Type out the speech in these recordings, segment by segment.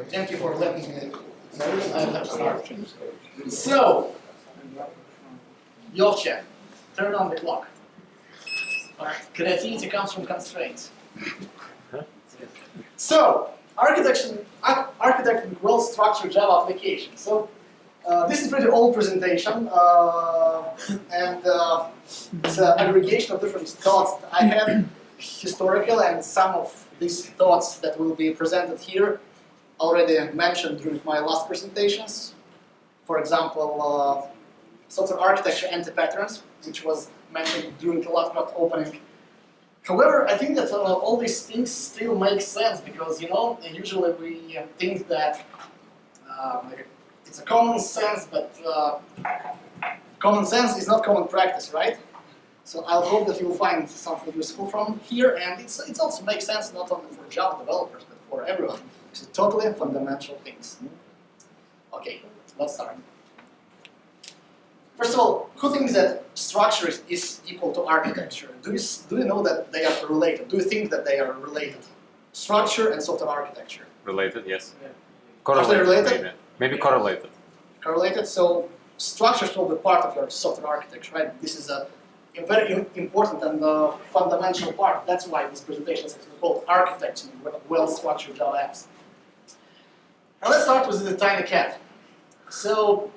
Thank you for letting me. I have to start. So, Yovche, turn on the clock. Creativity comes from constraints. So, architecting well-structured Java application. So, this is a pretty old presentation, and it's an aggregation of different thoughts that I had, historical, and some of these thoughts that will be presented here already mentioned during my last presentations. For example, software architecture anti-patterns, which was mentioned during the last opening. However, I think that all these things still make sense because, usually we think that it's a common sense, but common sense is not common practice, right? So I hope that you will find something useful from here, and it also makes sense not only for Java developers, but for everyone. It's totally fundamental things. Okay, let's start. First of all, who thinks that structure is equal to architecture? Do you know that they are related? Do you think that they are related? Structure and software architecture. Related, yes. Yeah. Correlated, Are they related? Maybe correlated. Correlated. So structure is probably part of your software architecture, right? This is a very important and fundamental part. That's why this presentation is called architecting well-structured Java apps. Now let's start with the tiny cat. So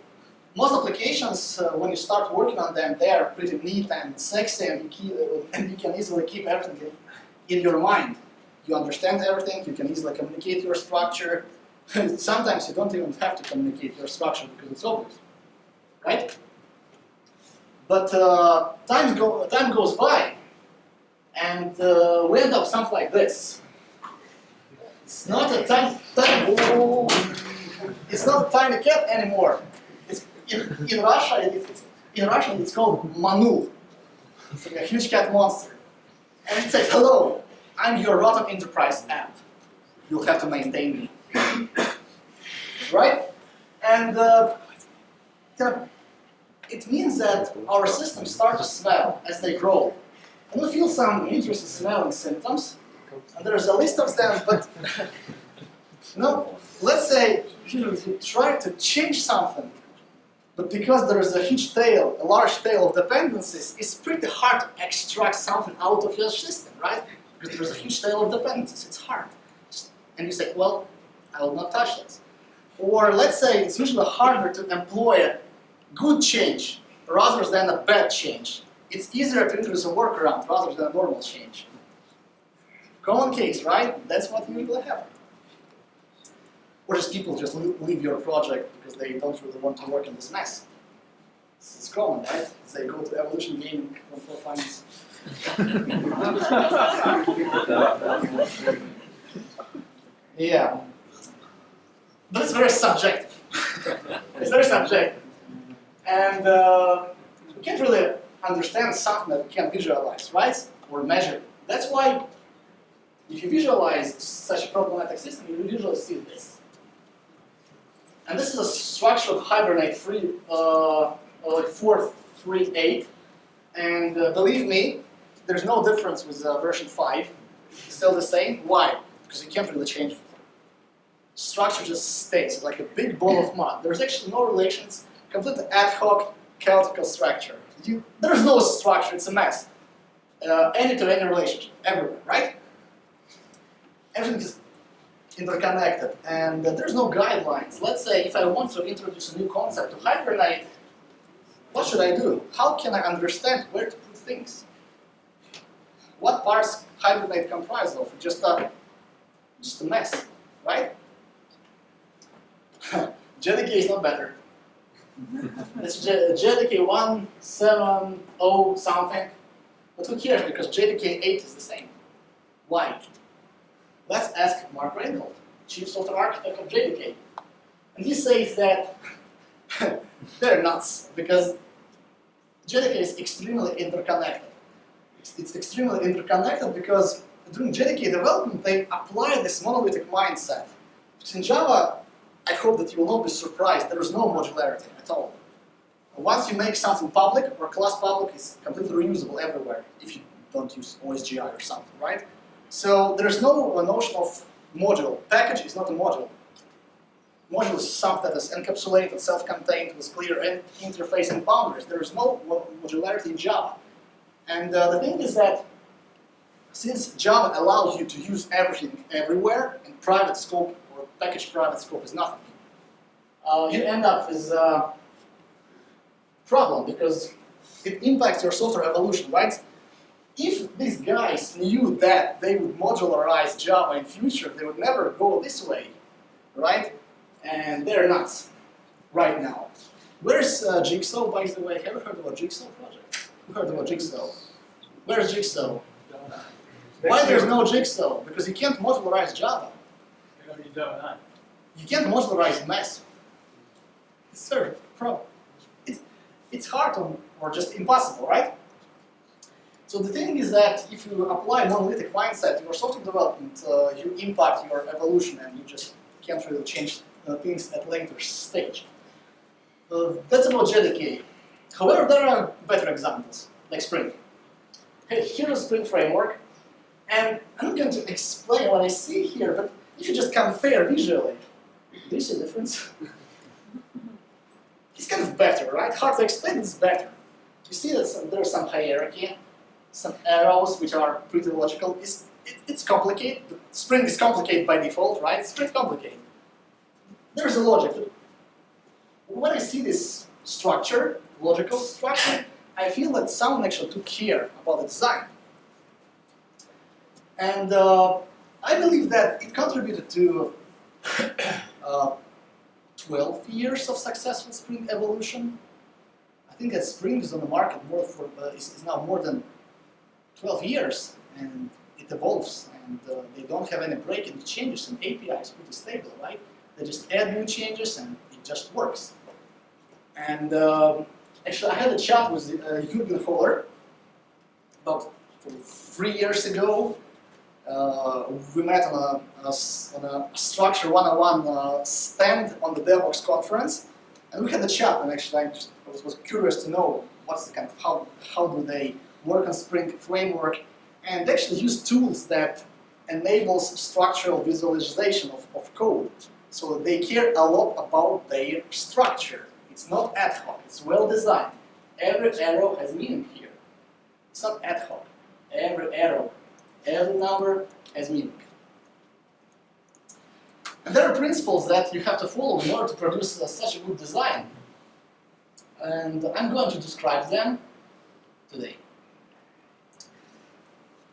most applications, when you start working on them, they are pretty neat and sexy, and you can easily keep everything in your mind. You understand everything, you can easily communicate your structure. Sometimes you don't even have to communicate your structure because it's obvious, right? But time goes by, and we end up something like this. It's not a it's not a tiny cat anymore. It's in Russian it's called Manu. It's like a huge cat monster, and it says, "Hello, I'm your rotten enterprise app. You'll have to maintain me." Right? And it means that our systems start to smell as they grow. And we feel some interesting smelling symptoms. And there's a list of them, but let's say you try to change something, but because there is a large tail of dependencies, it's pretty hard to extract something out of your system, right? Because there's a huge tail of dependencies, it's hard. And you say, well, I will not touch this. Or let's say it's usually harder to employ a good change rather than a bad change. It's easier to introduce a workaround rather than a normal change. Common case, right? That's what usually happens. Or just people just leave your project because they don't really want to work in this mess. It's common, right? They go to evolution gaming for finance. Yeah. But it's very subjective. It's very subjective. And we can't really understand something that we can't visualize, right? Or measure. That's why if you visualize such a problematic system, you usually see this. And this is a structure of Hibernate 4.3.8. And believe me, there's no difference with version 5. It's still the same. Why? Because you can't really change it. Structure just stays like a big ball of mud. There's actually no relations, completely ad hoc, chaotic structure. There's no structure, it's a mess. Any-to-any relationship, everywhere, right? Everything is interconnected, and there's no guidelines. Let's say if I want to introduce a new concept to Hibernate, what should I do? How can I understand where to put things? What parts Hibernate comprised of? Just a mess, right? JDK is not better. It's JDK 1.7.0 something, but who cares because JDK 8 is the same. Why? Let's ask Mark Reinhold, Chief Software Architect of JDK. And he says that they're nuts because JDK is extremely interconnected. It's extremely interconnected because during JDK development they apply this monolithic mindset. Because in Java, I hope that you will not be surprised, there is no modularity at all. Once you make something public or class public, it's completely reusable everywhere if you don't use OSGI or something, right? So there's no notion of module. Package is not a module. Module is something that is encapsulated, self-contained, with clear interface and boundaries. There is no modularity in Java. And the thing is that since Java allows you to use everything everywhere, and private scope or package private scope is nothing, you end up with a problem because it impacts your software evolution, right? If these guys knew that they would modularize Java in future, they would never go this way, right? And they're nuts right now. Where's Jigsaw, by the way? Have you heard about Jigsaw project? You heard about Jigsaw? Where's Jigsaw? Why there's no Jigsaw? Because you can't modularize Java. You can't modularize mess. It's a problem. It's hard or just impossible, right? So the thing is that if you apply monolithic mindset to your software development, you impact your evolution and you just can't really change things at later stage. That's about JDK. However, there are better examples, like Spring. Hey, here's a Spring framework, and I'm not going to explain what I see here, but if you just compare visually, do you see a difference? It's kind of better, right? Hard to explain, it's better. You see that there's some hierarchy, some arrows which are pretty logical. It's complicated. Spring is complicated by default, right? It's pretty complicated. There's a logic. When I see this structure, logical structure, I feel that someone actually took care about the design. And I believe that it contributed to 12 years of successful Spring evolution. I think that Spring is on the market is now more than 12 years, and it evolves, and they don't have any breaking changes, and API is pretty stable, right? They just add new changes, and it just works. And actually, I had a chat with Jürgen Holler about 3 years ago. We met on a Structure 101 stand on the DevOps conference, and we had a chat. And actually, I was curious to know what's the kind of how do they work on Spring framework, and actually use tools that enables structural visualization of code. So they care a lot about their structure. It's not ad hoc. It's well designed. Every arrow has meaning here. It's not ad hoc. Every arrow, every number has meaning. And there are principles that you have to follow in order to produce such a good design. And I'm going to describe them today.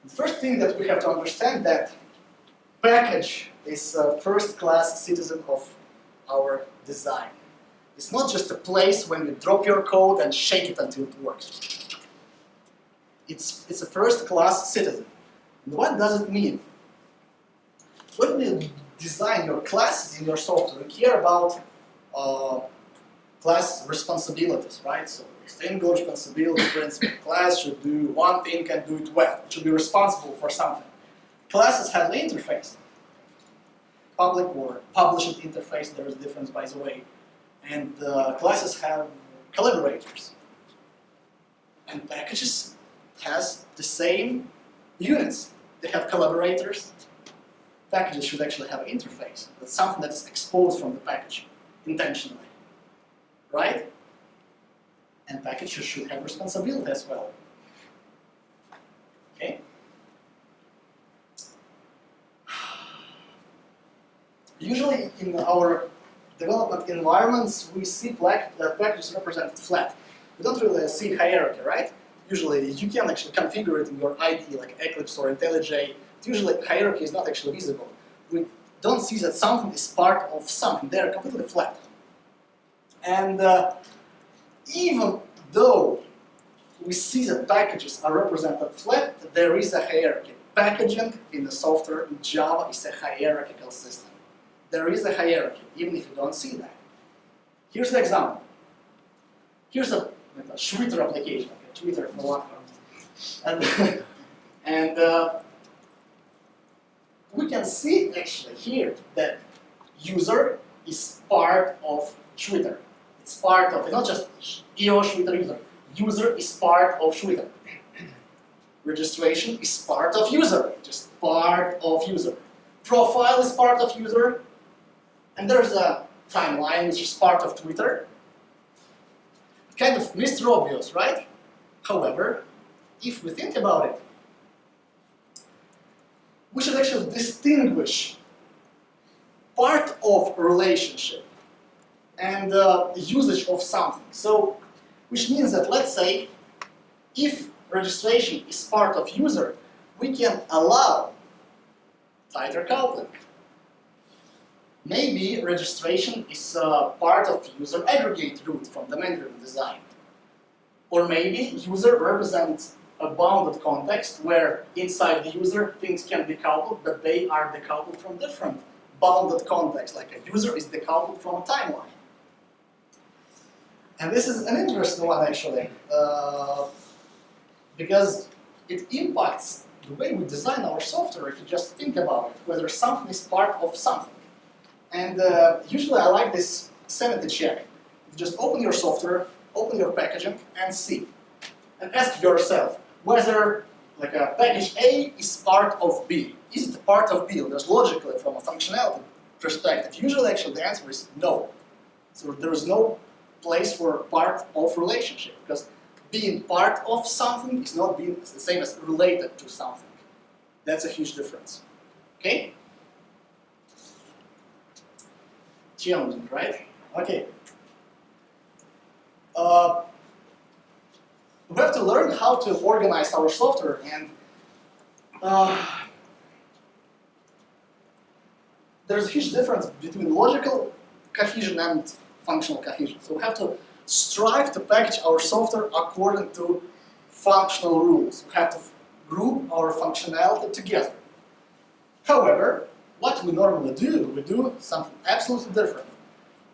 The first thing that we have to understand that package is a first-class citizen of our design. It's not just a place when you drop your code and shake it until it works. It's a first-class citizen. And what does it mean? When you design your classes in your software, you care about class responsibilities, right? So single responsibility principle. Class should do one thing and do it well. It should be responsible for something. Classes have the interface. Public or published interface, there is a difference by the way. And classes have collaborators. And packages has the same units. They have collaborators. Packages should actually have an interface. That's something that is exposed from the package intentionally. Right? And packages should have responsibility as well. Okay? Usually in our development environments, we see packages represented flat. We don't really see hierarchy, right? Usually you can actually configure it in your IDE like Eclipse or IntelliJ. Usually hierarchy is not actually visible. We don't see that something is part of something. They're completely flat. And even though we see that packages are represented flat, there is a hierarchy. Packaging in the software in Java is a hierarchical system. There is a hierarchy, even if you don't see that. Here's an example. Here's a Twitter application, Twitter for one. And we can see actually here that user is part of Twitter. It's part of, not just EO Twitter user. User is part of Twitter. Registration is part of user, just part of user. Profile is part of user. And there's a timeline, which is part of Twitter. Kind of Mr. Obvious, right? However, if we think about it, we should actually distinguish part of a relationship and usage of something. So, which means that, let's say, if registration is part of user, we can allow tighter coupling. Maybe registration is part of user aggregate root from domain-driven design. Or maybe user represents a bounded context where inside the user things can be coupled, but they are decoupled from different bounded contexts, like a user is decoupled from a timeline. And this is an interesting one actually, because it impacts the way we design our software if you just think about it, whether something is part of something. And usually I like this sanity check. You just open your software, open your packaging, and see. And ask yourself whether like a package A is part of B. Is it part of B? There's logically from a functionality perspective. Usually actually the answer is no. So there is no place for part of relationship because being part of something is not being the same as related to something. That's a huge difference. Okay? Challenging, right? Okay. We have to learn how to organize our software, and there's a huge difference between logical cohesion and functional cohesion. So we have to strive to package our software according to functional rules. We have to group our functionality together. However, what we normally do, we do something absolutely different.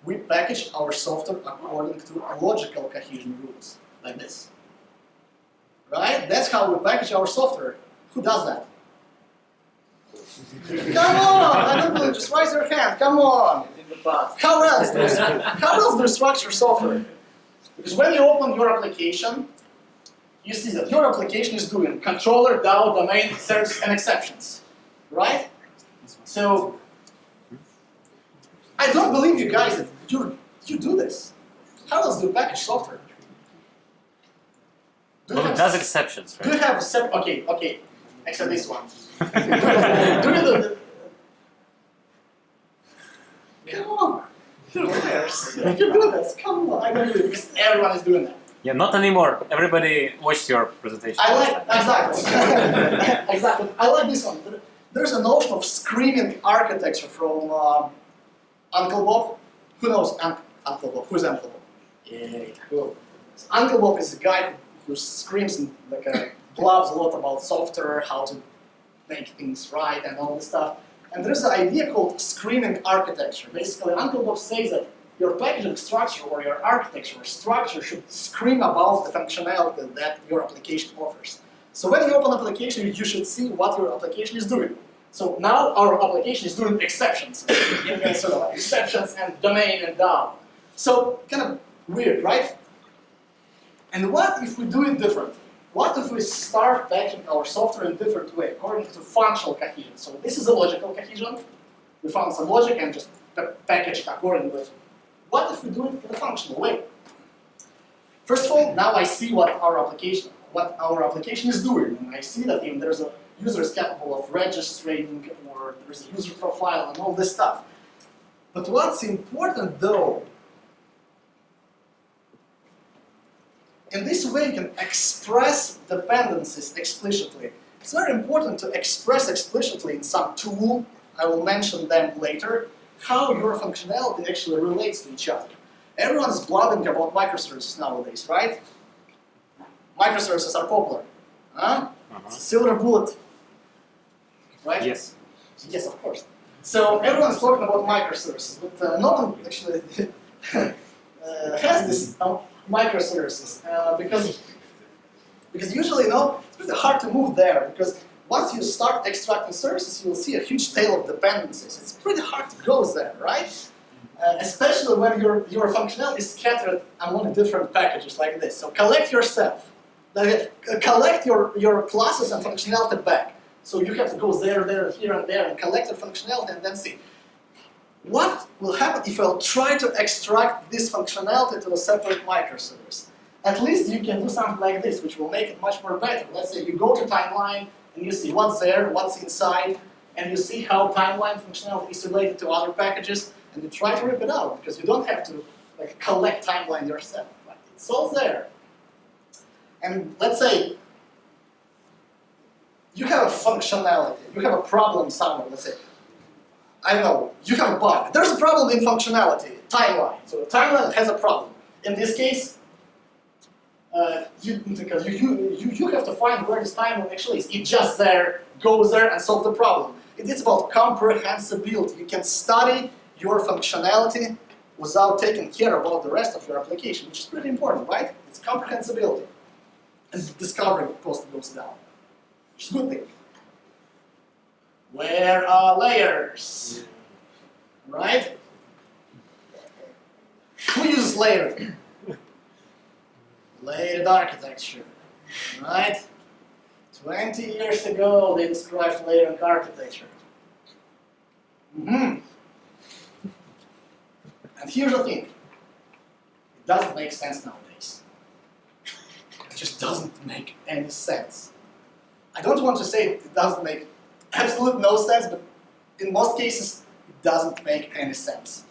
We package our software according to logical cohesion rules, like this. Right? That's how we package our software. Who does that? Come on! I don't know, just raise your hand, come on! In the past. How else do you structure software? Because when you open your application, you see that your application is doing controller, DAO, domain, service, and exceptions. Right? So, I don't believe you guys that you do this. How else do you package software? Well, it does exceptions, Do right? you have a separate? Okay, except this one. do you do? Come on, you're liars. You do this. Come on, I don't do it because everyone is doing that. Yeah, not anymore. Everybody watched your presentation. I like exactly. Exactly. I like this one. There's a notion of screaming architecture from Uncle Bob. Who knows Uncle Bob? Who's Uncle Bob? Yeah, cool. So Uncle Bob is a guy who screams and blabs a lot about software, how to make things right, and all this stuff. And there's an idea called screaming architecture. Basically, Uncle Bob says that your packaging structure or your architecture or structure should scream about the functionality that your application offers. So when you open an application, you should see what your application is doing. So now our application is doing exceptions. Sort of exceptions and domain and DAO. So kind of weird, right? And what if we do it different? What if we start packaging our software in a different way, according to functional cohesion? So this is a logical cohesion. We found some logic and just packaged accordingly. What if we do it in a functional way? First of all, now I see what our application is doing, and I see that even there's a user is capable of registering, or there's a user profile and all this stuff. But what's important though, in this way you can express dependencies explicitly. It's very important to express explicitly in some tool, I will mention them later, how your functionality actually relates to each other. Everyone's blabbing about microservices nowadays, right? Microservices are popular. Huh? It's a silver bullet. Right? Yes. Yes, of course. So everyone's talking about microservices, but no one actually has this microservices because usually, it's pretty hard to move there because once you start extracting services, you'll see a huge tail of dependencies. It's pretty hard to go there, right? Especially when your functionality is scattered among different packages like this. So collect yourself. Collect your classes and functionality back. So you have to go there, here, and there, and collect the functionality and then see. What will happen if I'll try to extract this functionality to a separate microservice? At least you can do something like this, which will make it much more better. Let's say you go to timeline and you see what's there, what's inside, and you see how timeline functionality is related to other packages, and you try to rip it out because you don't have to like collect timeline yourself. Right? It's all there. And let's say you have a functionality, you have a problem somewhere. Let's say, I don't know, you have a bug. There's a problem in functionality, timeline. So the timeline has a problem. In this case, because you have to find where this timeline actually is. It's just there, goes there, and solve the problem. It's about comprehensibility. You can study your functionality without taking care about the rest of your application, which is pretty important, right? It's comprehensibility. And discovery cost goes down, which is a good thing. Where are layers? Right? Who uses layering? Layered architecture, right? 20 years ago, they described layering architecture. And here's the thing. It doesn't make sense nowadays. It just doesn't make any sense. I don't want to say it doesn't make absolute no sense, but in most cases, it doesn't make any sense.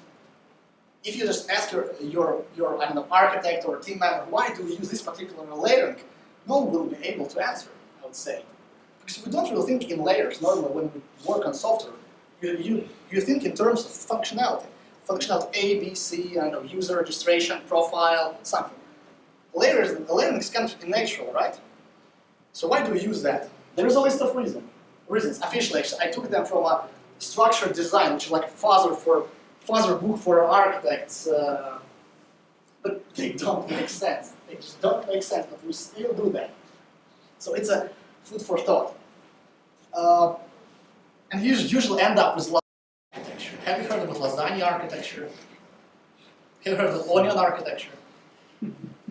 If you just ask your I don't know, architect or team member, why do you use this particular layering, no one will be able to answer, I would say. Because we don't really think in layers normally when we work on software. You think in terms of functionality. Functionality A, B, C, I don't know, user registration, profile, something. Layering is kind of natural, right? So why do we use that? There is a list of reasons. Officially, actually, I took them from a structured design, which is like a fuzzer book for architects, but they don't make sense. They just don't make sense, but we still do that. So it's a food for thought. And you usually end up with lasagna architecture. Have you heard of lasagna architecture? Have you heard of onion architecture?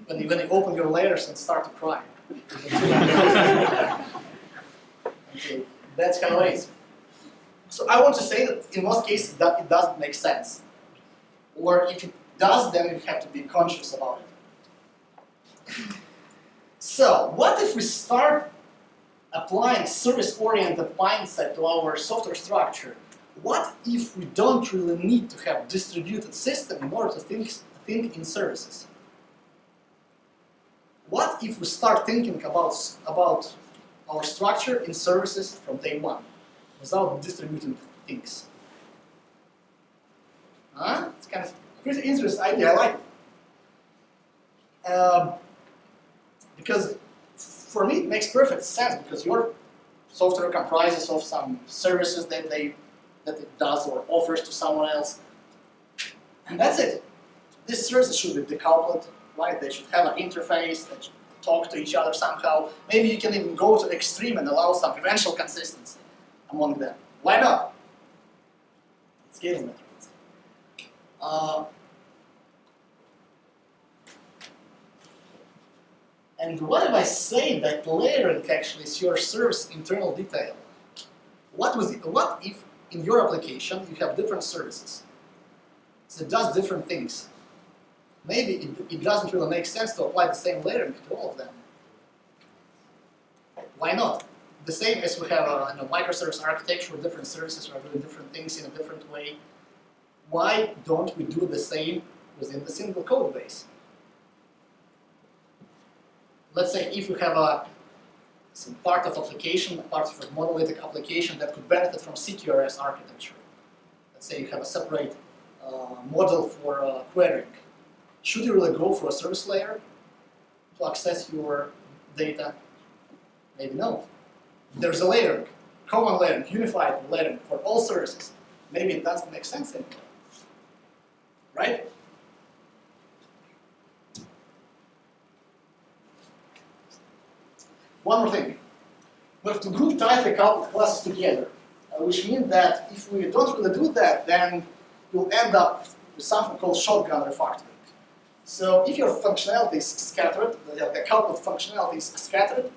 When you open your layers and start to cry. Okay, that's how it is. So I want to say that in most cases that it doesn't make sense. Or if it does, then you have to be conscious about it. So what if we start applying service-oriented mindset to our software structure? What if we don't really need to have distributed system in order to think in services? What if we start thinking about our structure in services from day one, without distributing things? It's kind of a pretty interesting idea, I like it. Because for me it makes perfect sense, because your software comprises of some services that it does or offers to someone else. And that's it. These services should be decoupled, right? They should have an interface that should talk to each other somehow. Maybe you can even go to the extreme and allow some eventual consistency among them. Why not? Scaling metrics. And what if I say that layering actually is your service internal detail? What if in your application you have different services that does different things? Maybe it doesn't really make sense to apply the same layering to all of them. Why not? The same as we have a microservice architecture where different services are doing different things in a different way. Why don't we do the same within the single code base? Let's say if you have some part of application, a part of a monolithic application that could benefit from CQRS architecture. Let's say you have a separate model for querying. Should you really go for a service layer to access your data? Maybe no. There's a layering, common layering, unified layering for all services. Maybe it doesn't make sense anymore. Right? One more thing. We have to group tightly coupled classes together, which means that if we don't really do that, then you'll end up with something called shotgun refactoring. So if your functionality is scattered, the coupled functionality is scattered,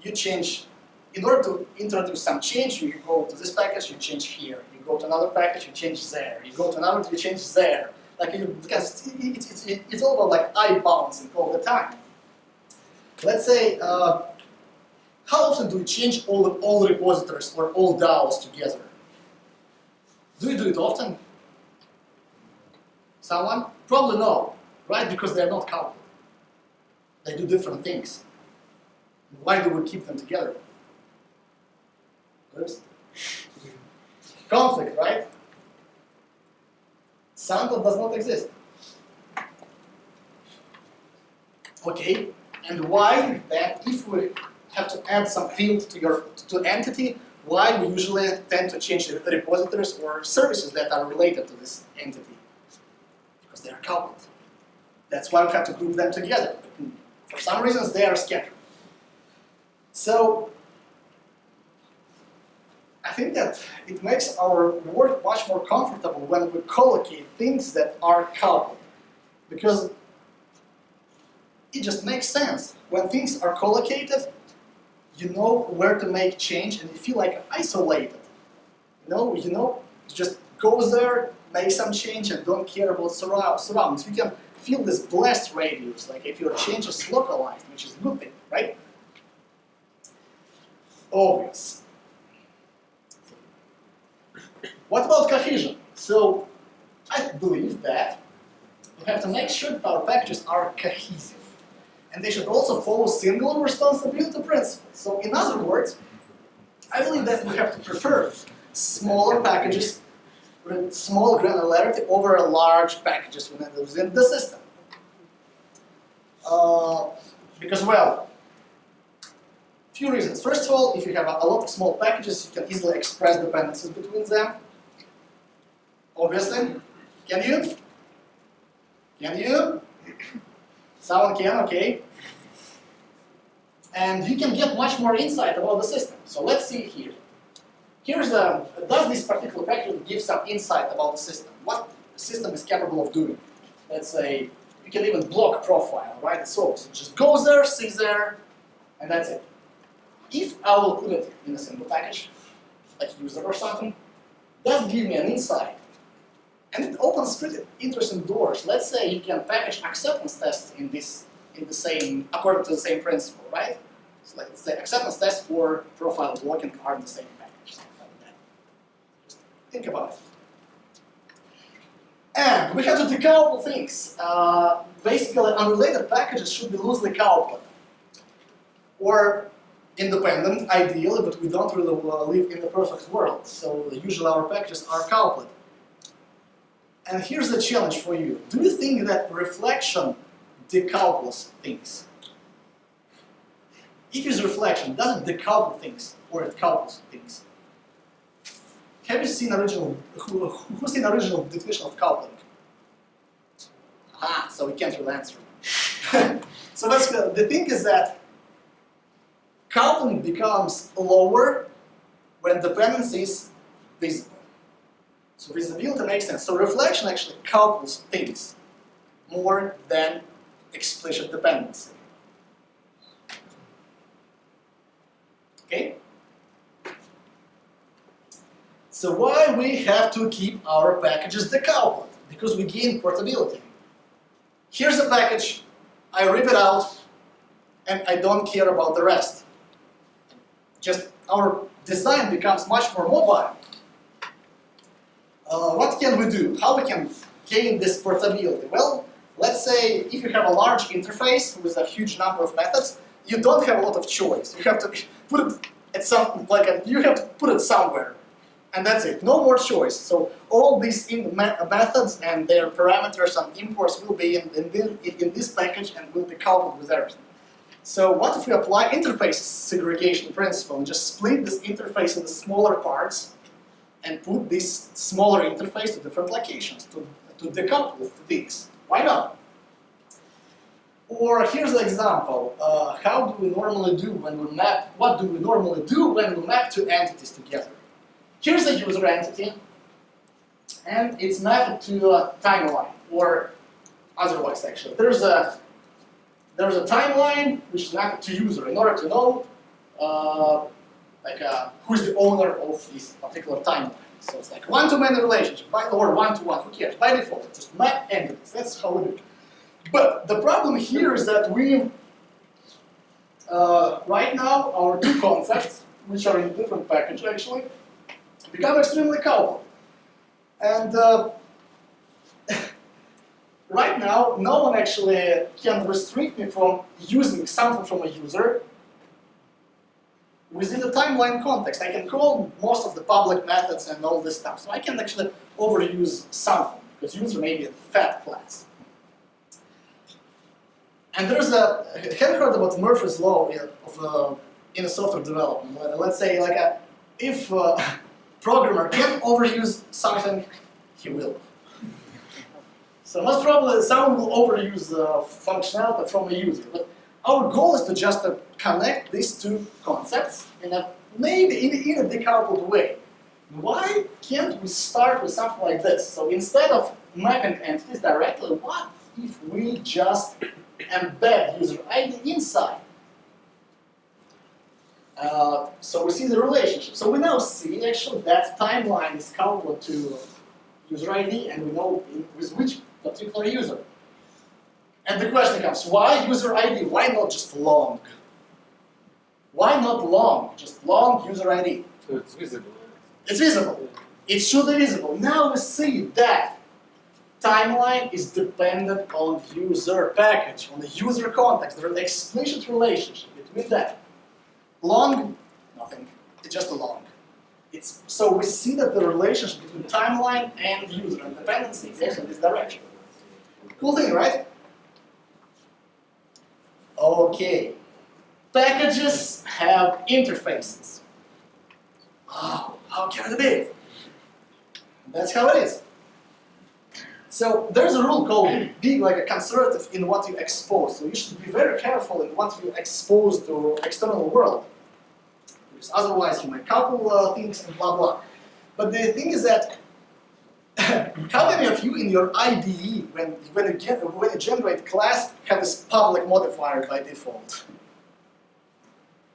you change, in order to introduce some change, you go to this package, you change here. You You go to another package, you change there. You go to another, you change there. Like because it's all about like eye bouncing all the time. Let's say, how often do we change all repositories or all DAOs together? Do you do it often? Someone? Probably no, right? Because they're not coupled. They do different things. Why do we keep them together? Oops. Conflict, right? Sample does not exist. Okay, and why then, if we have to add some field to entity, why we usually tend to change the repositories or services that are related to this entity? Because they are coupled. That's why we have to group them together. For some reasons, they are scattered. So, I think that it makes our work much more comfortable when we collocate things that are coupled. Because it just makes sense. When things are collocated, you know where to make change and you feel like isolated. You just go there, make some change and don't care about surroundings. You can feel this blast radius, like if your change is localized, which is a good thing, right? Obvious. What about cohesion? So, I believe that we have to make sure that our packages are cohesive. And they should also follow single responsibility principles. So, in other words, I believe that we have to prefer smaller packages with small granularity over large packages within the system. Because, well, few reasons. First of all, if you have a lot of small packages, you can easily express dependencies between them. Obviously. Can you? Can you? Someone can, okay. And you can get much more insight about the system. So let's see here. Does this particular package give some insight about the system? What the system is capable of doing? Let's say, you can even block profile, right? So it just goes there, sits there, and that's it. If I will put it in a single package, like user or something, does give me an insight. And it opens pretty interesting doors. Let's say you can package acceptance tests according to the same principle, right? So let's say acceptance tests for profile blocking are in the same package, something like that. Just think about it. And we have to decouple things. Basically, unrelated packages should be loosely coupled. Or independent, ideally, but we don't really live in the perfect world. So usually our packages are coupled. And here's the challenge for you. Do you think that reflection decouples things? If it's reflection, does it decouple things or it couples things? Have you seen who's seen original definition of coupling? Ah, so we can't really answer. So the thing is that coupling becomes lower when dependency is visible. So visibility makes sense. So reflection actually couples things more than explicit dependency. Okay? So why we have to keep our packages decoupled? Because we gain portability. Here's a package, I rip it out, and I don't care about the rest. Just our design becomes much more mobile. What can we do? How we can gain this portability? Well, let's say if you have a large interface with a huge number of methods, you don't have a lot of choice. You have to put it at you have to put it somewhere, and that's it. No more choice. So all these methods and their parameters and imports will be in this package and will be coupled with everything. So what if we apply interface segregation principle and just split this interface into smaller parts and put this smaller interface to different locations to decouple things? Why not? Or here's an example. How do we normally do when we map? What do we normally do when we map two entities together? Here's a user entity, and it's mapped to a timeline, or otherwise actually. There's a timeline which is mapped to user in order to know who is the owner of this particular timeline. So it's like one-to-many relationship, or one-to-one, who cares? By default, just map entities. That's how we do it. But the problem here is that we, right now, our two concepts, which are in a different package actually, become extremely coupled. And right now, no one actually can restrict me from using something from a user within the timeline context. I can call most of the public methods and all this stuff. So I can actually overuse something, because user may be a fat class. And there's a, have you heard about Murphy's law in a software development? Let's say like if a programmer can overuse something, he will. So most probably someone will overuse functionality from a user. But our goal is to just connect these two concepts in a maybe in a decoupled way. Why can't we start with something like this? So instead of mapping entities directly, what if we just embed user ID inside? So we see the relationship. So we now see actually that timeline is coupled to user ID, and we know with which particular user. And the question comes, why user ID? Why not just long? Why not long? Just long user ID. So it's visible. It's visible. It should be visible. Now we see that timeline is dependent on user package, on the user context. There's an explicit relationship between that. Long, nothing. It's just a long. So we see that the relationship between timeline and user and dependency is in this direction. Cool thing, right? Okay. Packages have interfaces. Oh, how can it be? That's how it is. So there's a rule called being like a conservative in what you expose. So you should be very careful in what you expose to external world. Because otherwise you might couple things and blah blah. But the thing is that how many of you in your IDE, when you generate class, have this public modifier by default?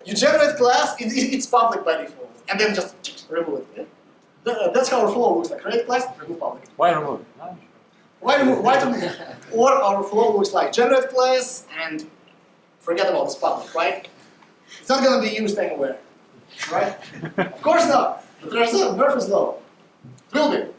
You generate class, it's public by default, and then just remove it. Yeah? That's how our flow looks like. Create class, remove public. Why remove it? Why remove? Or our flow looks like generate class and forget about this public, right? It's not going to be used anywhere, right? Of course not. But there's a Murphy's law. Will be.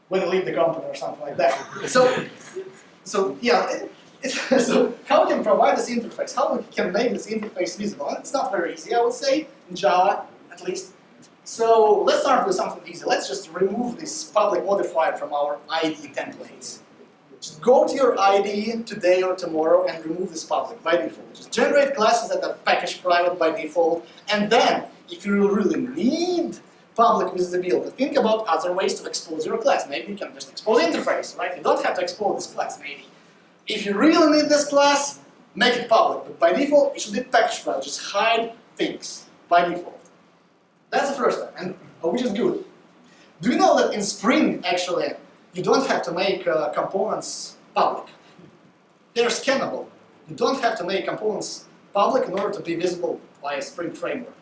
When you leave the company or something like that. So yeah. So how we can provide this interface? How we can make this interface visible? And it's not very easy, I would say, in Java at least. So let's start with something easy. Let's just remove this public modifier from our IDE templates. Just go to your IDE today or tomorrow and remove this public by default. Just generate classes that are packaged private by default. And then, if you really need public visibility, think about other ways to expose your class. Maybe you can just expose interface, right? You don't have to expose this class, maybe. If you really need this class, make it public. But by default, it should be packaged private. Just hide things by default. That's the first step, and which is good. Do you know that in Spring, actually, you don't have to make components public? They're scannable. You don't have to make components public in order to be visible by a Spring framework.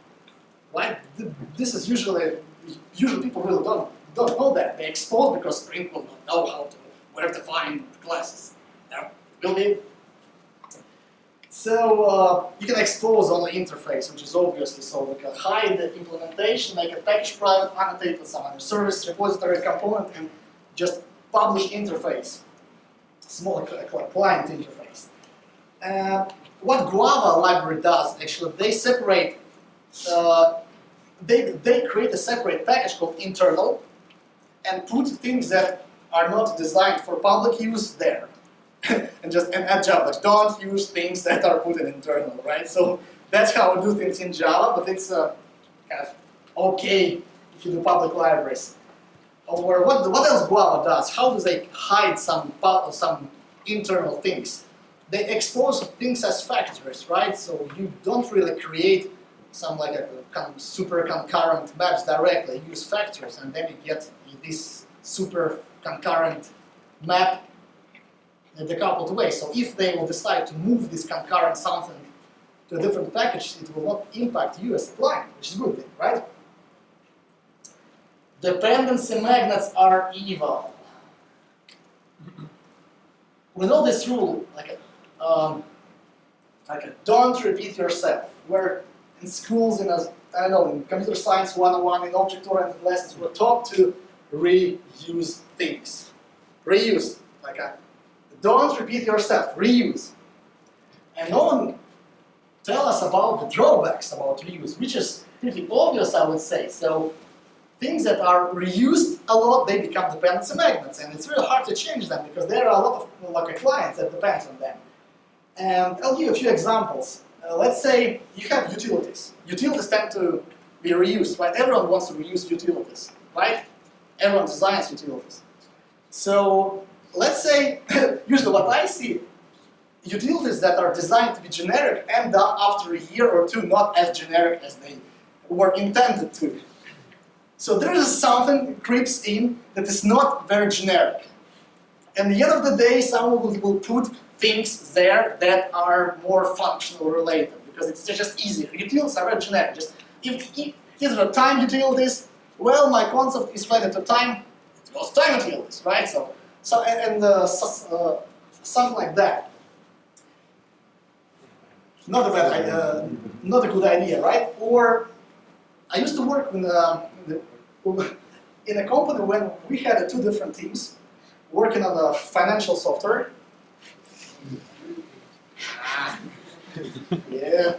Why? This is usually people really don't know that. They expose because Spring will not know where to find classes. Yeah, will be. So you can expose only interface, which is obviously so. You can hide the implementation, make a package private, annotate with some other service repository component, and just publish interface, small client interface. What Guava library does, actually, they separate. They create a separate package called internal, and put things that are not designed for public use there. and add Java. Like, don't use things that are put in internal, right? So that's how we do things in Java, but it's kind of okay if you do public libraries. Or what else Guava does? How do they hide some internal things? They expose things as factors, right? So you don't really create some like a super concurrent maps directly. You use factors, and then you get this super concurrent map in a decoupled way. So if they will decide to move this concurrent something to a different package, it will not impact you as a client, which is a good thing, right? Dependency magnets are evil. We know this rule, don't repeat yourself. Where in schools, I don't know, in computer science 101, in object-oriented lessons, we're taught to reuse things. Reuse, don't repeat yourself, reuse. And no one tell us about the drawbacks about reuse, which is pretty obvious, I would say. So things that are reused a lot, they become dependency magnets, and it's really hard to change them because there are a lot of clients that depend on them. And I'll give you a few examples. Let's say you have utilities. Utilities tend to be reused, right? Everyone wants to reuse utilities, right? Everyone designs utilities. So let's say, usually what I see, utilities that are designed to be generic end up after a year or two not as generic as they were intended to. So there is something that creeps in that is not very generic. At the end of the day, someone will put things there that are more functional related because it's just easier. Utilities are very generic. Just if these are time utilities, well, my concept is related to time. It was time utilities, right? Something like that. Not a good idea, right? Or I used to work in a company when we had two different teams working on a financial software. Yeah.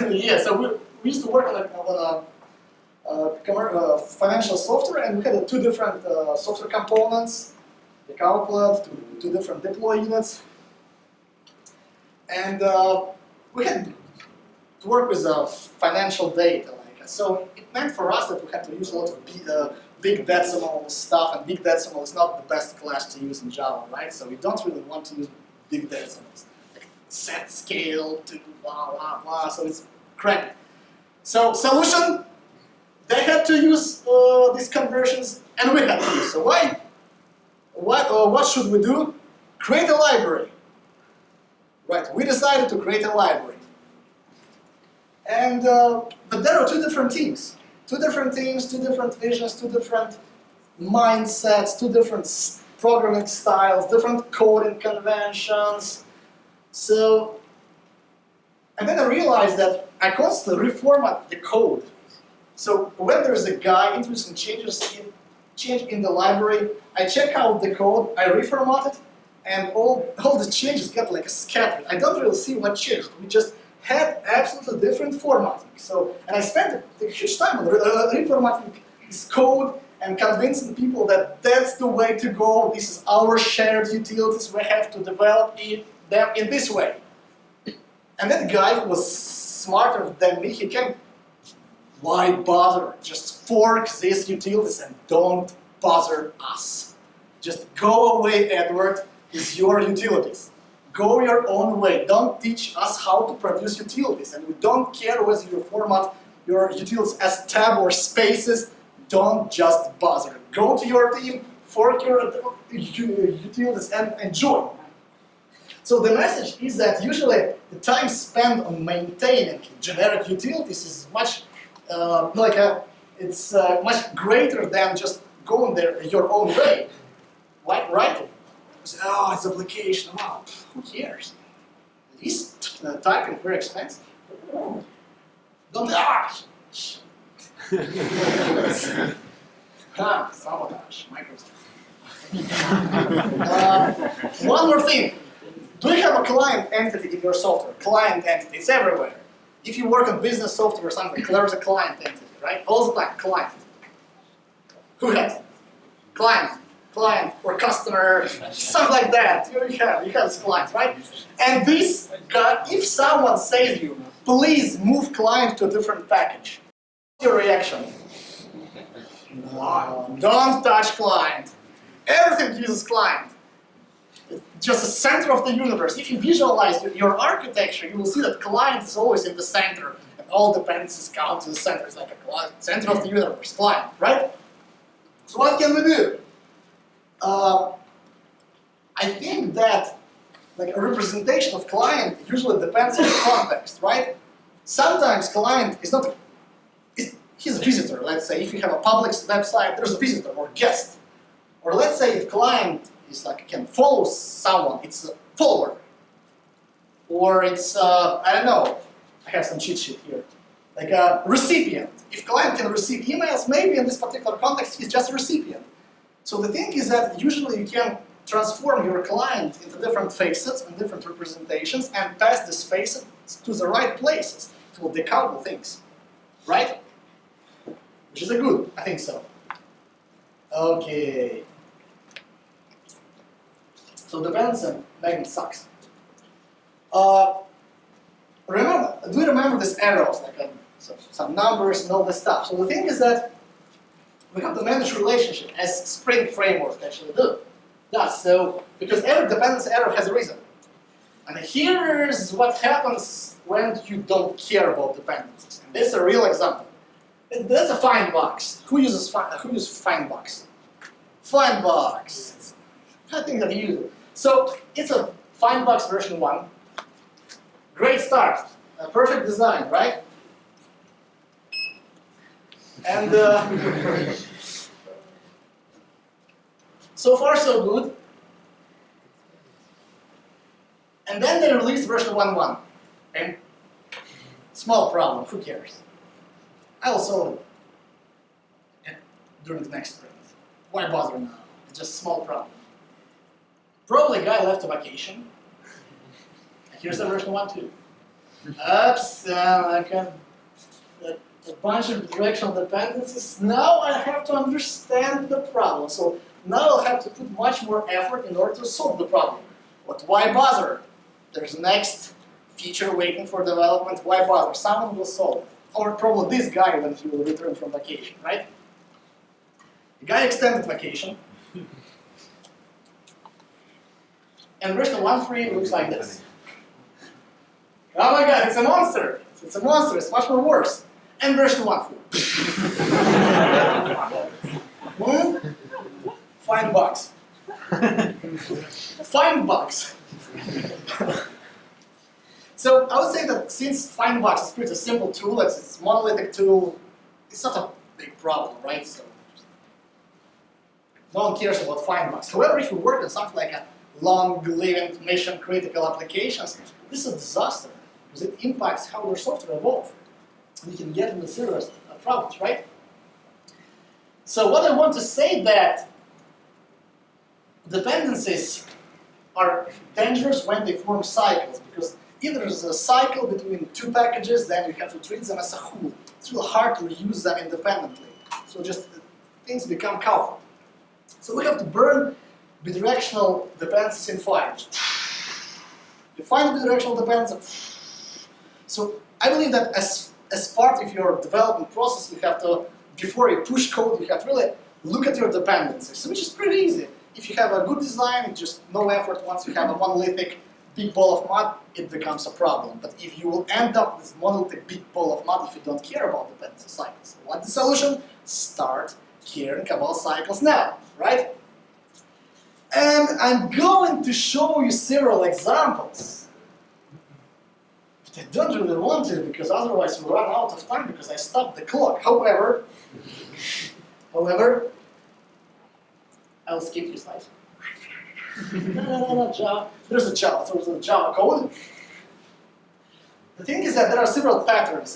Yeah, so we used to work on a financial software, and we had two different software components, the calculate, two different deploy units. And we had to work with financial data. So it meant for us that we had to use a lot of big decimal stuff, and big decimal is not the best class to use in Java, right? So we don't really want to use big decimals. Like set scale to blah, blah, blah, so it's crappy. So solution, they had to use these conversions, and we had to use. So what should we do? Create a library. Right, we decided to create a library. And, but there are two different teams. Two different teams, two different visions, two different mindsets, two different programming styles, different coding conventions. So, and then I realized that I constantly reformat the code. So when there's a guy introducing change in the library, I check out the code, I reformat it, and all the changes get scattered. I don't really see what changed. We just had absolutely different formatting. So, and I spent a huge time on reformatting this code and convincing people that that's the way to go. This is our shared utilities. We have to develop them in this way. And that guy was smarter than me. He came, why bother? Just fork these utilities and don't bother us. Just go away, Edward. It's your utilities. Go your own way. Don't teach us how to produce utilities. And we don't care whether you format your utilities as tab or spaces. Don't just bother. Go to your team, fork your utilities, and enjoy. So the message is that usually the time spent on maintaining generic utilities is much much greater than just going there your own way. Right? Oh, it's application. Wow, who cares? Is typing very expensive? Don't sabotage, Microsoft. One more thing. Do you have a client entity in your software? Client entity, it's everywhere. If you work on business software or something, there's a client entity, right? All the time, client. Who has it? Client, or customer, something like that. You have this client, right? And this guy, if someone says to you, please move client to a different package, what's your reaction? Don't touch client. Everything uses client. It's just the center of the universe. If you visualize your architecture, you will see that client is always in the center, and all dependencies count to the center. It's like a center of the universe, client, right? So what can we do? I think that a representation of client usually depends on the context, right? Sometimes client is not. he's a visitor, let's say. If you have a public website, there's a visitor or guest. Or let's say if client is like, can follow someone, it's a follower. Or it's, I don't know, I have some cheat sheet here. Like a recipient. If client can receive emails, maybe in this particular context, he's just a recipient. So the thing is that usually you can transform your client into different facets and different representations and pass these facets to the right places to decouple things. Right? Which is a good, I think so. Okay. So dependency and magnet sucks. Remember, do you remember these arrows, like some numbers and all this stuff? So the thing is that we have to manage relationship as Spring Framework actually does. So because every dependency arrow has a reason. And here's what happens when you don't care about dependencies. And this is a real example. That's a FineBox. Who uses FineBox? FineBox. I think that you use it. So it's a FineBox version 1. Great start. A perfect design, right? And so far so good. And then they released version 1.1. And small problem, who cares? I'll solve it during the next sprint. Why bother now? It's just a small problem. Probably a guy left a vacation. Here's the version 1.2. Oops, like a bunch of directional dependencies. Now I have to understand the problem. So now I'll have to put much more effort in order to solve the problem. But why bother? There's next feature waiting for development. Why bother? Someone will solve it. Or probably this guy when he will return from vacation, right? The guy extended vacation. And version 1.3 looks like this. Oh my god, it's a monster! It's a monster, it's much more worse. And version 1.4. FineBox. FineBox. So I would say that since FineBox is pretty simple tool, it's a monolithic tool, it's not a big problem, right? So no one cares about FineBox. However, if you work on something like a long-living, mission-critical applications, this is a disaster because it impacts how your software evolves. And you can get into serious problems, right? So what I want to say that dependencies are dangerous when they form cycles because if there's a cycle between two packages, then you have to treat them as a whole. It's real hard to reuse them independently. So just things become chaotic. So we have to burn bidirectional dependencies in files. Define bidirectional dependency. So I believe that as part of your development process, you have to, before you push code, you have to really look at your dependencies, which is pretty easy. If you have a good design, it's just no effort. Once you have a monolithic big ball of mud, it becomes a problem. But if you will end up with monolithic big ball of mud if you don't care about dependency cycles, what's the solution? Start caring about cycles now, right? And I'm going to show you several examples. But I don't really want to because otherwise we'll run out of time because I stopped the clock. However, I'll skip your slides. No, Java. There's a Java. So there's a Java code. The thing is that there are several patterns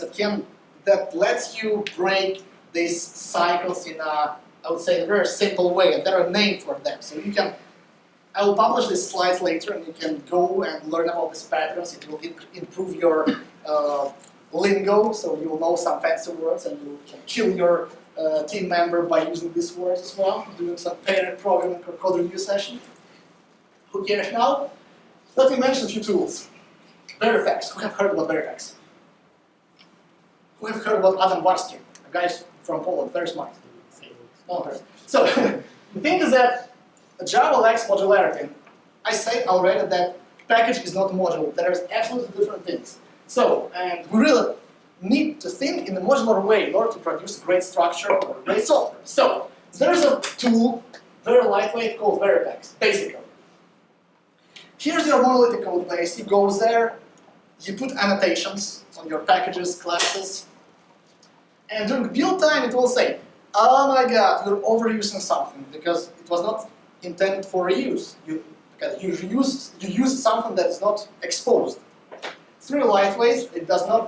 that lets you break these cycles in a, I would say, a very simple way, and there are names for them. So you can, I will publish these slides later, and you can go and learn about these patterns. It will improve your lingo, so you will know some fancy words, and you can kill your team member by using these words as well, doing some paired programming or code review session. Who cares now? Let me mention a few tools. Verifex. Who have heard about Verifex? Who have heard about Adam Warsky? A guy from Poland, very smart. No person. So, the thing is that Java lacks modularity. I say already that package is not modular. There is absolutely different things. So, and we really need to think in a modular way in order to produce great structure or great software. So, there's a tool, very lightweight, called Verifex, basically. Here's your monolithic code base. You go there, you put annotations on your packages, classes, And during build time, it will say, "Oh my God, you're overusing something because it was not intended for reuse. Because you use something that is not exposed." It's really lightweight. It does not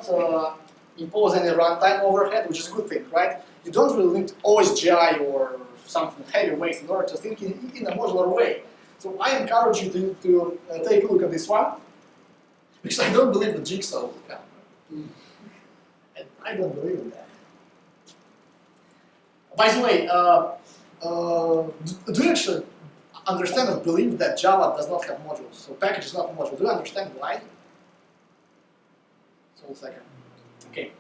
impose any runtime overhead, which is a good thing, right? You don't really need OSGI or something heavyweight in order to think in a modular way. So I encourage you to take a look at this one, because I don't believe the jigsaw will come. And I don't believe in that. By the way, do you actually understand or believe that Java does not have modules? So package is not a module. Do you understand why? So it's like okay.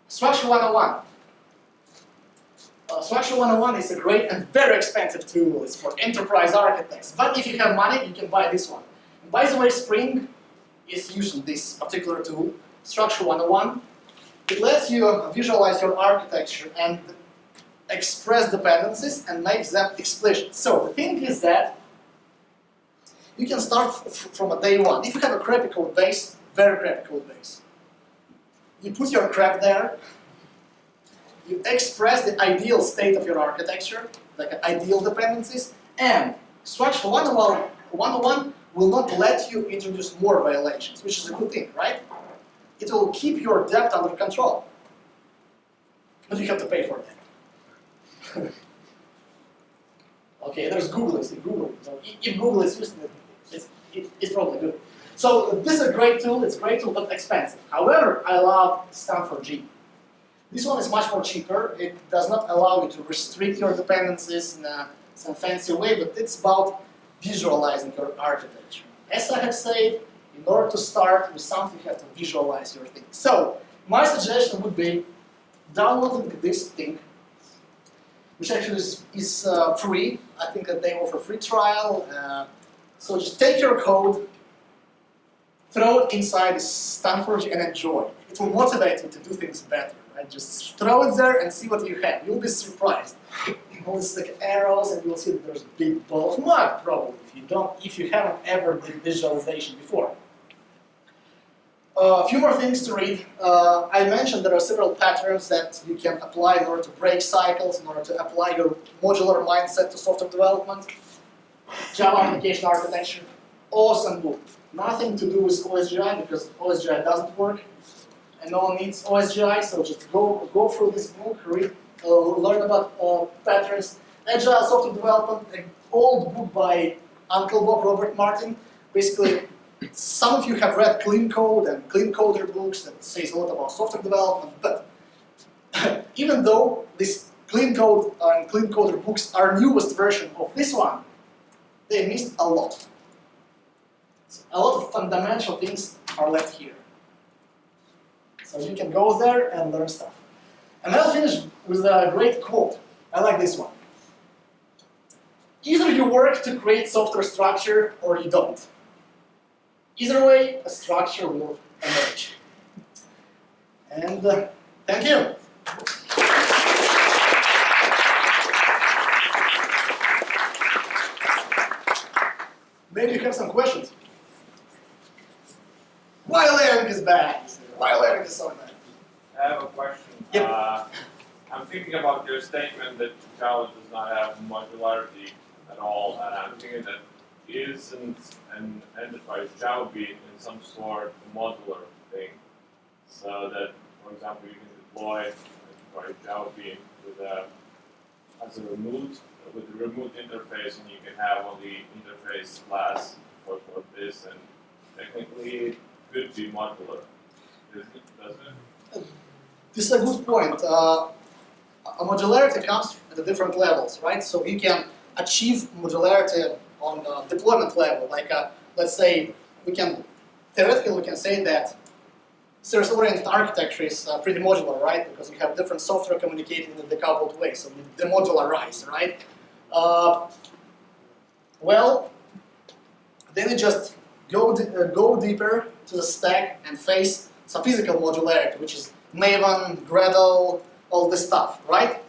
Structure 101. Structure 101 is a great and very expensive tool. It's for enterprise architects. But if you have money, you can buy this one. And by the way, Spring is using this particular tool, Structure 101. It lets you visualize your architecture and express dependencies and make them explicit. So the thing is that you can start from a day one. If you have a crappy code base, very crappy code base, you put your crap there, you express the ideal state of your architecture, like ideal dependencies, and Structure 101 will not let you introduce more violations, which is a good thing, right? It will keep your debt under control. But you have to pay for that. Okay, there's Google. It's Google. So if Google is using it, it's probably good. So this is a great tool. It's a great tool, but expensive. However, I love Stanford G. This one is much more cheaper. It does not allow you to restrict your dependencies in some fancy way, but it's about visualizing your architecture. As I have said, in order to start with something, you have to visualize your thing. So my suggestion would be downloading this thing, which actually is free. I think that they offer free trial. So just take your code, throw it inside Stanford and enjoy. It will motivate you to do things better. Right? Just throw it there and see what you have. You'll be surprised. All these like arrows, and you'll see that there's a big ball of mud probably if you haven't ever did visualization before. A few more things to read. I mentioned there are several patterns that you can apply in order to break cycles, in order to apply your modular mindset to software development. Java application architecture, awesome book. Nothing to do with OSGI because OSGI doesn't work, and no one needs OSGI. So just go through this book, read, learn about patterns. Agile software development, an old book by Uncle Bob Robert Martin. Basically, some of you have read Clean Code and Clean Coder books that says a lot about software development, but even though this Clean Code and Clean Coder books are newest version of this one, they missed a lot. So a lot of fundamental things are left here. So you can go there and learn stuff. And I'll finish with a great quote. I like this one. Either you work to create software structure or you don't. Either way, a structure will emerge. And thank you. Maybe you have some questions. Why layering is bad? Why layering is so bad? I have a question. Yep. I'm thinking about your statement that Java does not have modularity at all, and I'm thinking that isn't an enterprise Java being in some sort of modular thing, so that, for example, you can deploy enterprise Java being with as a with the remote interface, and you can have on the interface class for this, and technically it could be modular. Doesn't it? This is a good point. A modularity comes at the different levels, right? So you can achieve modularity on the deployment level. Like, let's say, theoretically we can say that service-oriented architecture is pretty modular, right? Because you have different software communicating in a decoupled way, so you demodularize, right? Well, then you just go deeper to the stack and face some physical modularity, which is Maven, Gradle, all this stuff, right?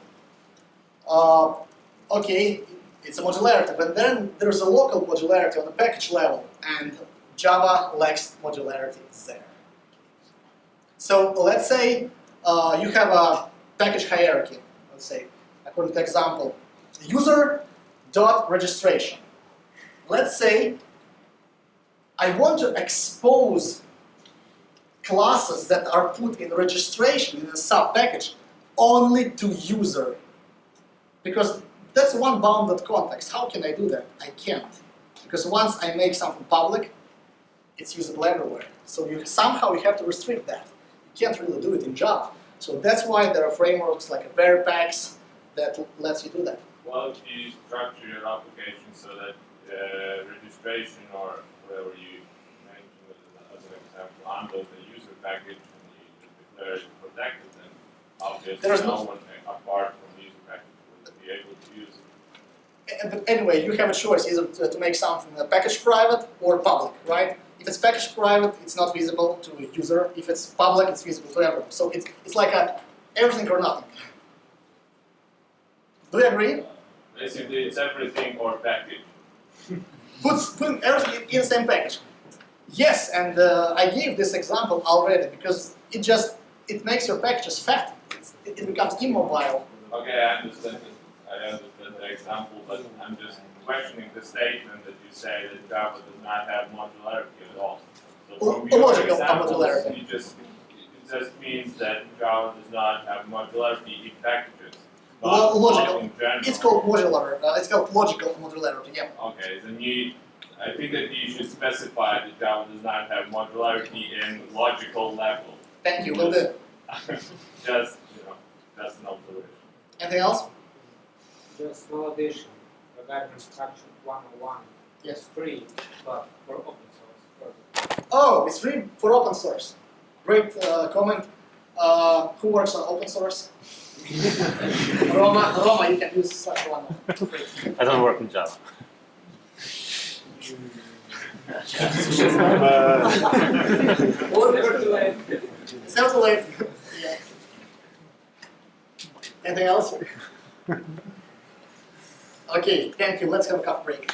Okay, it's a modularity, but then there's a local modularity on the package level, and Java lacks modularity there. So let's say you have a package hierarchy. Let's say, according to the example, user.registration. Let's say I want to expose classes that are put in registration in a sub-package only to user. Because that's one bounded context. How can I do that? I can't. Because once I make something public, it's usable everywhere. So somehow you have to restrict that. You can't really do it in Java. So that's why there are frameworks like Veripax that lets you do that. Well, if you structure your application so that registration or whatever you mentioned as an example handles the user package and you declare it protected, then obviously no one apart from the user package will be able to use it. But anyway, you have a choice either to make something package private or public, right? If it's package private, it's not visible to a user. If it's public, it's visible to everyone. So it's like a everything or nothing. Do you agree? Basically, it's everything or package. Putting everything in the same package. Yes, and I gave this example already because it makes your packages fat. It becomes immobile. Okay, I understand the example, but I'm just questioning the statement that you say that Java does not have modularity at all. So from your Logical examples, modularity. it just means that Java does not have modularity in packages. But Logical. not in general. It's called modular. It's called logical modularity. Yeah. Okay, then I think that you should specify that Java does not have modularity in logical level. Thank you. Will do. Just just an observation. Anything else? Just no addition regarding structure 101. Yes. Free, but for open source. Oh, it's free for open source. Great comment. Who works on open source? Roma, you can use such one. I don't work in Java. Never too late. It's never too late. Yeah. Anything else? Okay, thank you. Let's have a cup break.